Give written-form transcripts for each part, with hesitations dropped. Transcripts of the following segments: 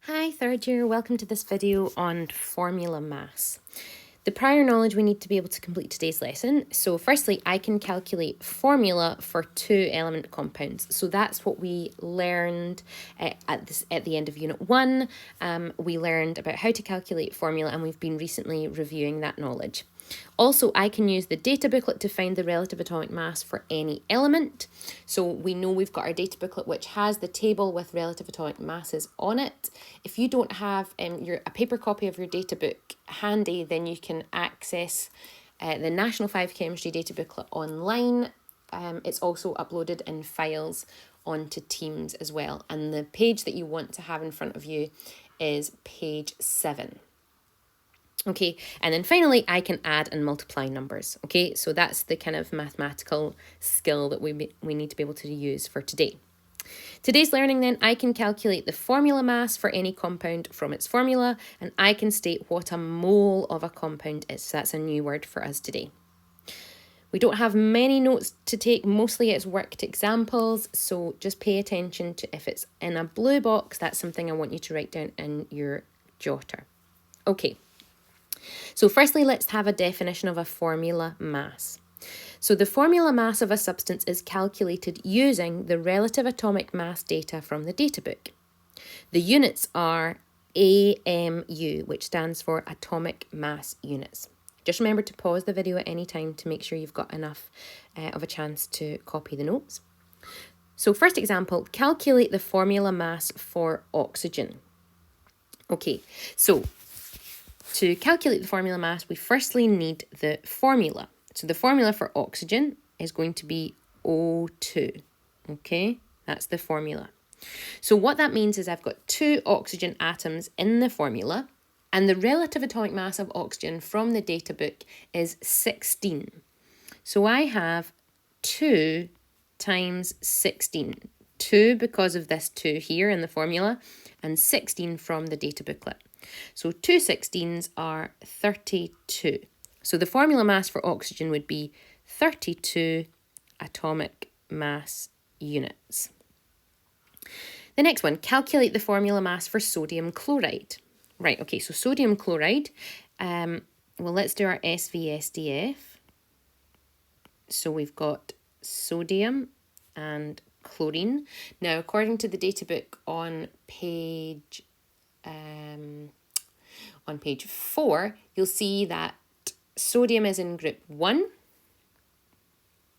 Hi third year, welcome to this video on formula mass. The prior knowledge we need to be able to complete today's lesson. So firstly, I can calculate formula for two element compounds. So that's what we learned at the end of unit 1. We learned about how to calculate formula and we've been recently reviewing that knowledge. Also, I can use the data booklet to find the relative atomic mass for any element. So we know we've got our data booklet which has the table with relative atomic masses on it. If you don't have a paper copy of your data book handy, then you can access the National 5 Chemistry data booklet online. It's also uploaded in files onto Teams as well. And the page that you want to have in front of you is page 7. Okay, and then finally, I can add and multiply numbers. Okay, so that's the kind of mathematical skill that we need to be able to use for today. Today's learning then, I can calculate the formula mass for any compound from its formula, and I can state what a mole of a compound is. So that's a new word for us today. We don't have many notes to take, mostly it's worked examples, so just pay attention to if it's in a blue box, that's something I want you to write down in your jotter. Okay. So firstly, let's have a definition of a formula mass. So the formula mass of a substance is calculated using the relative atomic mass data from the data book. The units are AMU, which stands for atomic mass units. Just remember to pause the video at any time to make sure you've got enough of a chance to copy the notes. So first example, calculate the formula mass for oxygen. Okay, so to calculate the formula mass, we firstly need the formula. So the formula for oxygen is going to be O2. Okay, that's the formula. So what that means is I've got 2 oxygen atoms in the formula, and the relative atomic mass of oxygen from the data book is 16. So I have 2 times 16. 2 because of this 2 here in the formula, and 16 from the data booklet. So 2 16s are 32. So the formula mass for oxygen would be 32 atomic mass units. The next one, calculate the formula mass for sodium chloride. Right, okay, so sodium chloride, well, let's do our SVSDF. So we've got sodium and chlorine. Now, according to the data book on page 4, you'll see that sodium is in group 1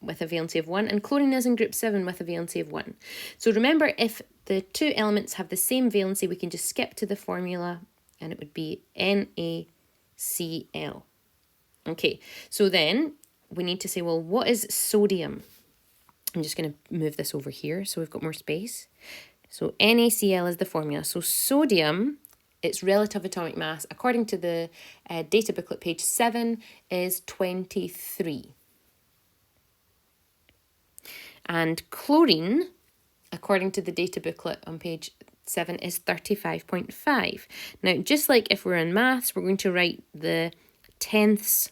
with a valency of 1 and chlorine is in group 7 with a valency of 1. So remember, if the 2 elements have the same valency, we can just skip to the formula and it would be NaCl. Okay, so then we need to say, well, what is sodium? I'm just going to move this over here so we've got more space. So NaCl is the formula. So sodium, its relative atomic mass, according to the data booklet, page 7, is 23. And chlorine, according to the data booklet on page 7, is 35.5. Now, just like if we're in maths, we're going to write the tenths,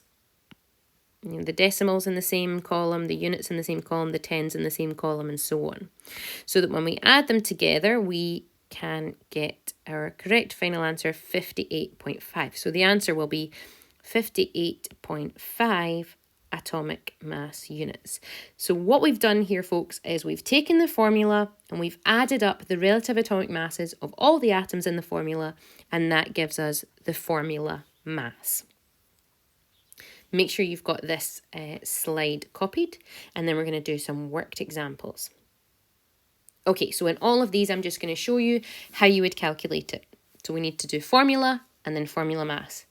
the decimals in the same column, the units in the same column, the tens in the same column, and so on. So that when we add them together, we can get our correct final answer, 58.5. So the answer will be 58.5 atomic mass units. So what we've done here, folks, is we've taken the formula and we've added up the relative atomic masses of all the atoms in the formula, and that gives us the formula mass. Make sure you've got this slide copied, and then we're going to do some worked examples. Okay, so in all of these, I'm just going to show you how you would calculate it. So we need to do formula and then formula mass.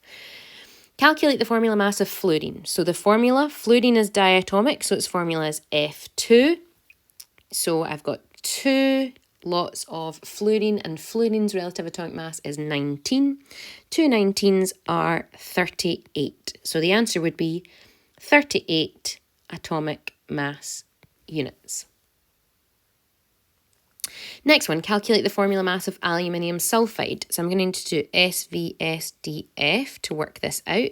Calculate the formula mass of fluorine. So the formula, fluorine is diatomic, so its formula is F2. So I've got 2 lots of fluorine, and fluorine's relative atomic mass is 19. 2 19s are 38. So the answer would be 38 atomic mass units. Next one, calculate the formula mass of aluminium sulfide. So I'm going to do SVSDF to work this out.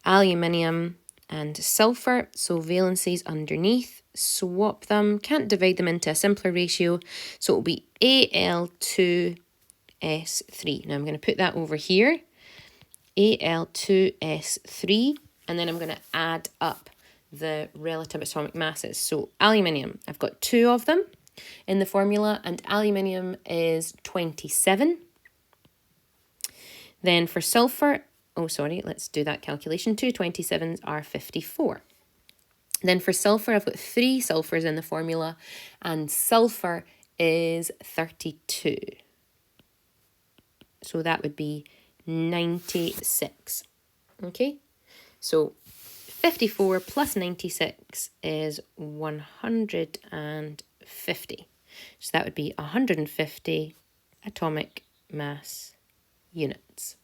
Aluminium and sulfur, so valencies underneath, swap them, can't divide them into a simpler ratio, so it will be Al2 Al2S3. Now I'm going to put that over here, Al2S3, and then I'm going to add up the relative atomic masses. So aluminium, I've got 2 of them in the formula, and aluminium is 27. Then for sulfur, let's do that calculation. 2 27s are 54. Then for sulfur, I've got 3 sulfurs in the formula, and sulfur is 32. So that would be 96. Okay, so 54 plus 96 is 150. So that would be 150 atomic mass units.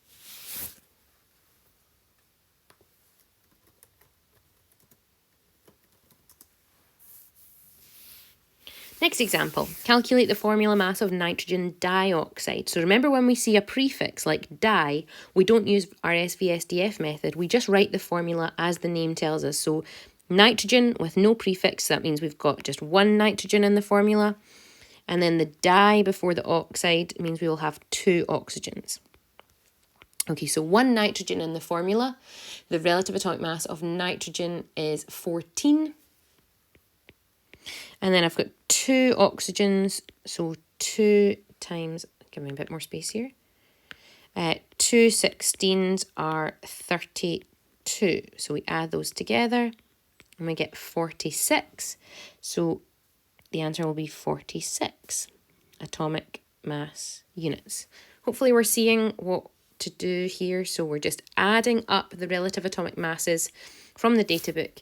Next example, calculate the formula mass of nitrogen dioxide. So remember, when we see a prefix like di, we don't use our SVSDF method. We just write the formula as the name tells us. So nitrogen with no prefix, that means we've got just 1 nitrogen in the formula. And then the di before the oxide means we will have 2 oxygens. Okay, so 1 nitrogen in the formula. The relative atomic mass of nitrogen is 14. And then I've got 2 oxygens, so 2 times, give me a bit more space here. 2 16s are 32. So we add those together and we get 46. So the answer will be 46 atomic mass units. Hopefully we're seeing what to do here. So we're just adding up the relative atomic masses from the data book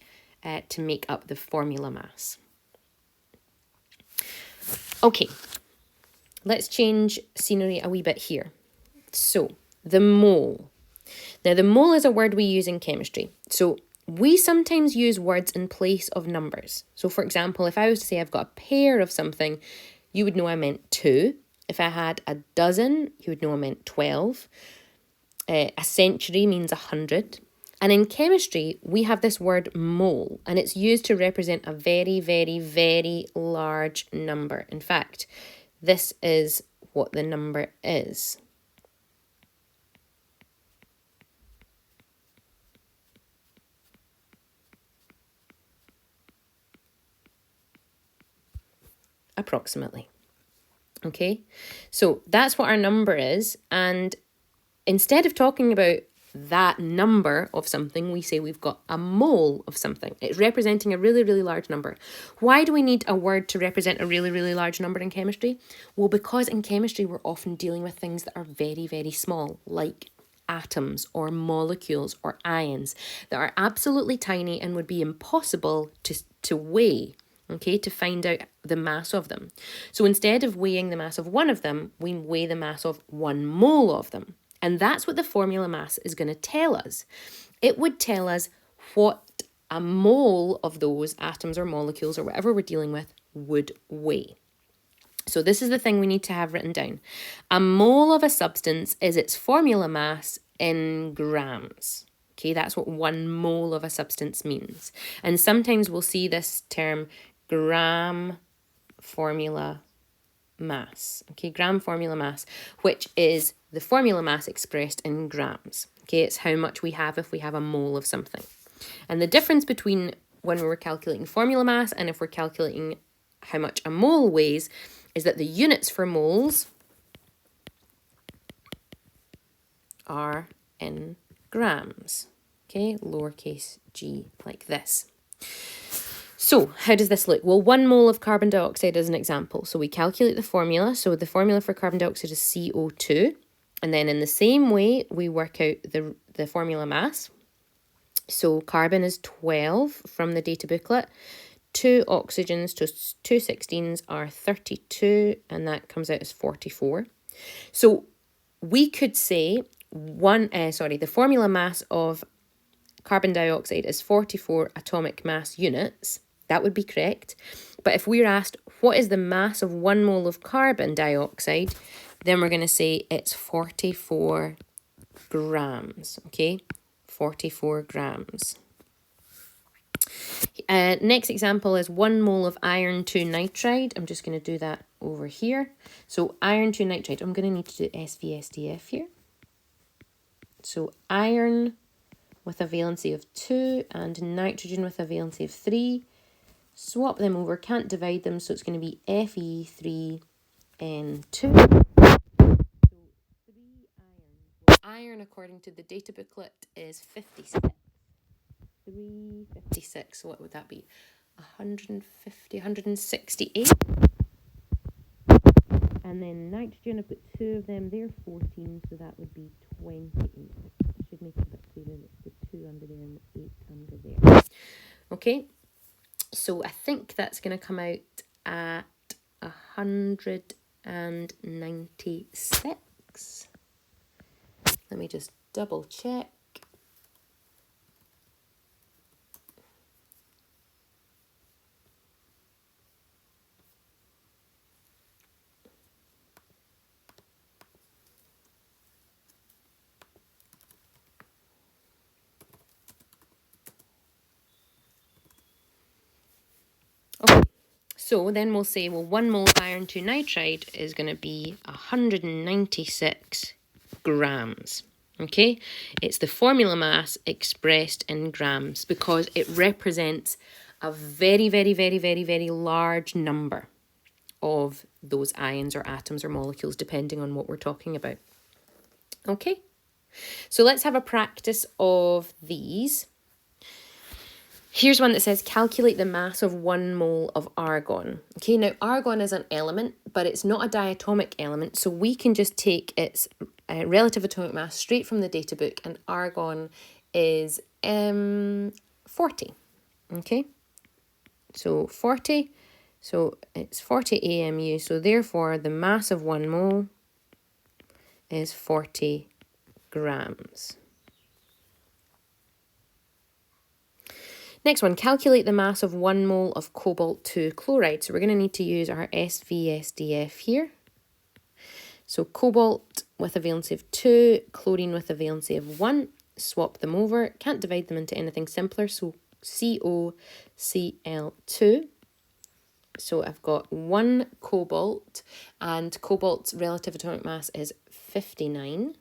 to make up the formula mass. Okay, let's change scenery a wee bit here. So, the mole. Now, the mole is a word we use in chemistry. So, we sometimes use words in place of numbers. So, for example, if I was to say I've got a pair of something, you would know I meant 2. If I had a dozen, you would know I meant 12. A century means 100. And in chemistry, we have this word mole, and it's used to represent a very, very, very large number. In fact, this is what the number is. Approximately. Okay, so that's what our number is. And instead of talking about that number of something, we say we've got a mole of something. It's representing a really, really large number. Why do we need a word to represent a really, really large number in chemistry? Well, because in chemistry, we're often dealing with things that are very, very small, like atoms or molecules or ions that are absolutely tiny and would be impossible to weigh. Okay, to find out the mass of them. So instead of weighing the mass of one of them, we weigh the mass of 1 mole of them. And that's what the formula mass is going to tell us. It would tell us what a mole of those atoms or molecules or whatever we're dealing with would weigh. So this is the thing we need to have written down. A mole of a substance is its formula mass in grams. Okay, that's what 1 mole of a substance means. And sometimes we'll see this term gram formula mass. Okay, gram formula mass, which is the formula mass expressed in grams. Okay, it's how much we have if we have a mole of something. And the difference between when we're calculating formula mass and if we're calculating how much a mole weighs is that the units for moles are in grams. Okay, lowercase g like this. So how does this look? Well, 1 mole of carbon dioxide is an example. So we calculate the formula. So the formula for carbon dioxide is CO2. And then in the same way, we work out the formula mass. So carbon is 12 from the data booklet. 2 oxygens to 2 16s are 32, and that comes out as 44. So we could say the formula mass of carbon dioxide is 44 atomic mass units. That would be correct. But if we're asked, what is the mass of 1 mole of carbon dioxide, then we're going to say it's 44 grams, okay? 44 grams. Next example is 1 mole of iron 2 nitride. I'm just going to do that over here. So iron 2 nitride, I'm going to need to do SVSDF here. So iron with a valency of 2 and nitrogen with a valency of 3. Swap them over, can't divide them, so it's going to be Fe3N2. So 3 iron. Iron, according to the data booklet, is 56. 356, so what would that be? 150, 168. And then nitrogen, I've got 2 of them, they're 14, so that would be 28. Should make it a bit clearer, it's the 2 under there and the 8 under there. Okay, so I think that's going to come out at 196. Let me just double check. Okay, so then we'll say, well, 1 mole of iron 2 nitride is going to be 196 grams. Okay, it's the formula mass expressed in grams because it represents a very, very, very, very, very large number of those ions or atoms or molecules, depending on what we're talking about. Okay, so let's have a practice of these. Here's one that says calculate the mass of 1 mole of argon. Okay, now argon is an element, but it's not a diatomic element, so we can just take its relative atomic mass straight from the data book, and argon is 40. Okay, so 40, so it's 40 AMU, so therefore the mass of 1 mole is 40 grams. Next one, calculate the mass of 1 mole of cobalt-2 chloride. So we're going to need to use our SVSDF here. So cobalt with a valency of 2, chlorine with a valency of 1. Swap them over. Can't divide them into anything simpler, so COCl2. So I've got 1 cobalt, and cobalt's relative atomic mass is 59.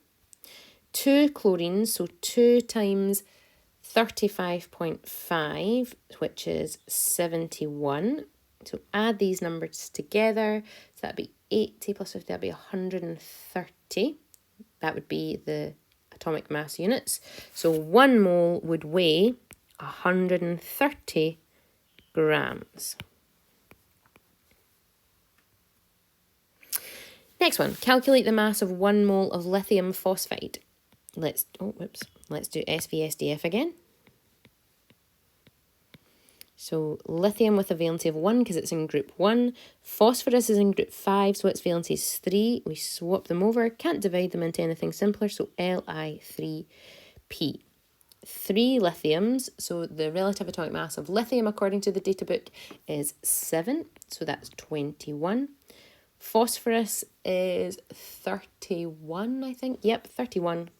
2 chlorines, so 2 times 35.5, which is 71. So add these numbers together. So that'd be 80 plus 50, that'd be 130. That would be the atomic mass units. So 1 mole would weigh 130 grams. Next one, calculate the mass of 1 mole of lithium phosphide. Let's do SVSDF again. So lithium with a valency of 1 because it's in group 1. Phosphorus is in group 5, so its valency is 3. We swap them over. Can't divide them into anything simpler, so Li3P. 3 lithiums, so the relative atomic mass of lithium according to the data book is 7, so that's 21. Phosphorus is 31, I think. Yep, 31.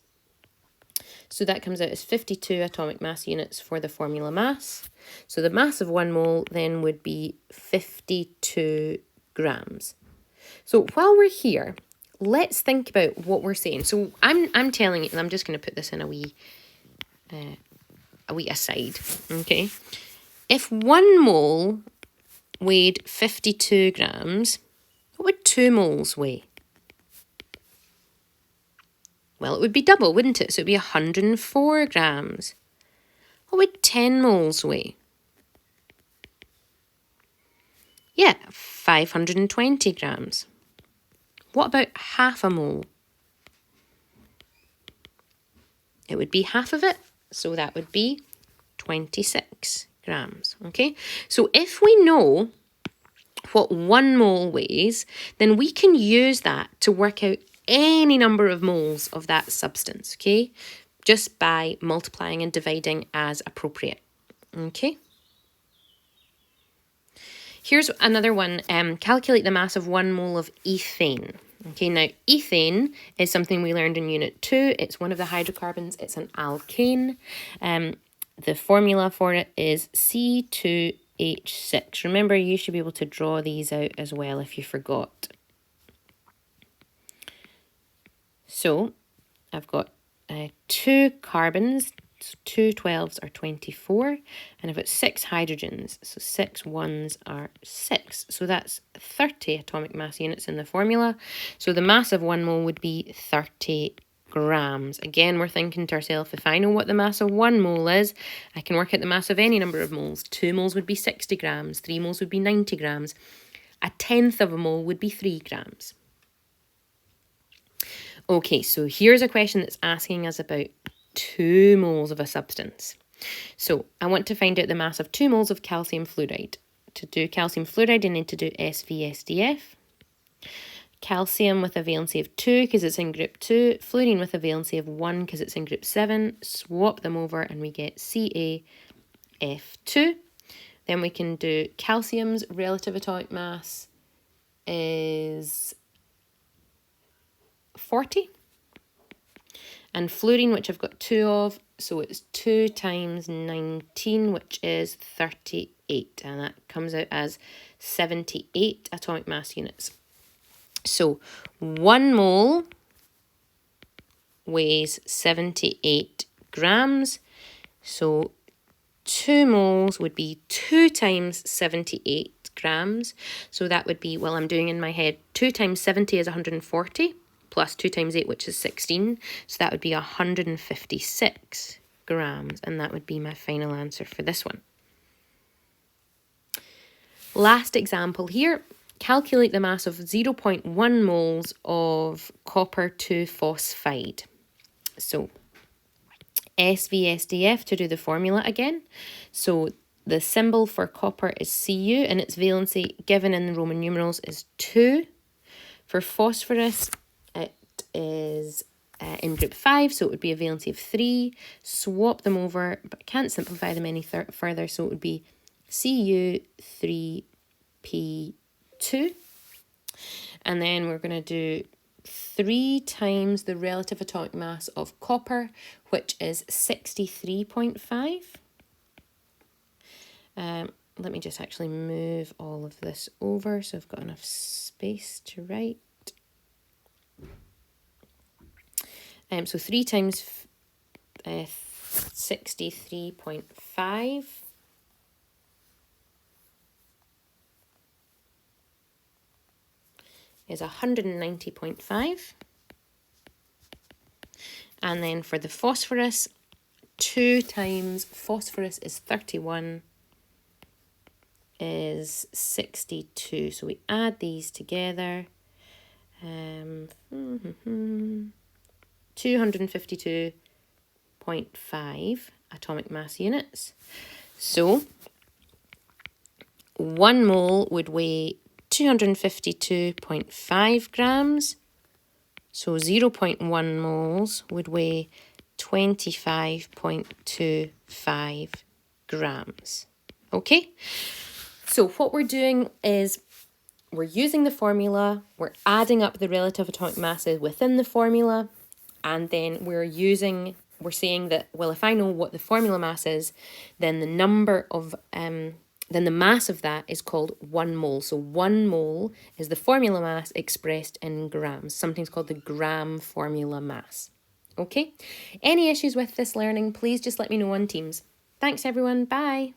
So that comes out as 52 atomic mass units for the formula mass. So the mass of 1 mole then would be 52 grams. So while we're here, let's think about what we're saying. So I'm telling you, and I'm just going to put this in a wee aside, okay? If 1 mole weighed 52 grams, what would 2 moles weigh? Well, it would be double, wouldn't it? So it would be 104 grams. What would 10 moles weigh? Yeah, 520 grams. What about half a mole? It would be half of it, so that would be 26 grams, okay? So if we know what 1 mole weighs, then we can use that to work out any number of moles of that substance, okay? Just by multiplying and dividing as appropriate, okay? Here's another one. Calculate the mass of 1 mole of ethane. Okay, now ethane is something we learned in Unit 2. It's one of the hydrocarbons. It's an alkane. the formula for it is C2H6. Remember, you should be able to draw these out as well if you forgot. So I've got 2 carbons, 2 12s are 24, and I've got 6 hydrogens, so 6 ones are 6. So that's 30 atomic mass units in the formula. So the mass of 1 mole would be 30 grams. Again, we're thinking to ourselves, if I know what the mass of 1 mole is, I can work out the mass of any number of moles. 2 moles would be 60 grams, 3 moles would be 90 grams. A tenth of a mole would be 3 grams. Okay, so here's a question that's asking us about 2 moles of a substance. So I want to find out the mass of 2 moles of calcium fluoride. To do calcium fluoride, you need to do SVSDF. Calcium with a valency of 2 because it's in group 2. Fluorine with a valency of 1 because it's in group 7. Swap them over and we get CaF2. Then we can do calcium's relative atomic mass is 40. And fluorine, which I've got 2 of, so it's 2 times 19, which is 38. And that comes out as 78 atomic mass units. So 1 mole weighs 78 grams. So 2 moles would be 2 times 78 grams. So that would be, well, I'm doing in my head, 2 times 70 is 140. Plus 2 times 8, which is 16. So that would be 156 grams. And that would be my final answer for this one. Last example here. Calculate the mass of 0.1 moles of copper 2 phosphide. So SVSDF to do the formula again. So the symbol for copper is Cu and its valency given in the Roman numerals is 2. For phosphorus, it is in group 5, so it would be a valency of 3. Swap them over, but I can't simplify them any further, so it would be Cu3P2. And then we're going to do 3 times the relative atomic mass of copper, which is 63.5. Let me just actually move all of this over so I've got enough space to write. So 3 times 63.5 is 190.5. And then for the phosphorus, 2 times phosphorus is 31 is 62. So we add these together. 252.5 atomic mass units. So 1 mole would weigh 252.5 grams. So 0.1 moles would weigh 25.25 grams. Okay, so what we're doing is we're using the formula, we're adding up the relative atomic masses within the formula, and then we're saying that, well, if I know what the formula mass is, then the number of then the mass of that is called 1 mole. So 1 mole is the formula mass expressed in grams, sometimes called the gram formula mass. Okay? Any issues with this learning, please just let me know on Teams. Thanks everyone, bye!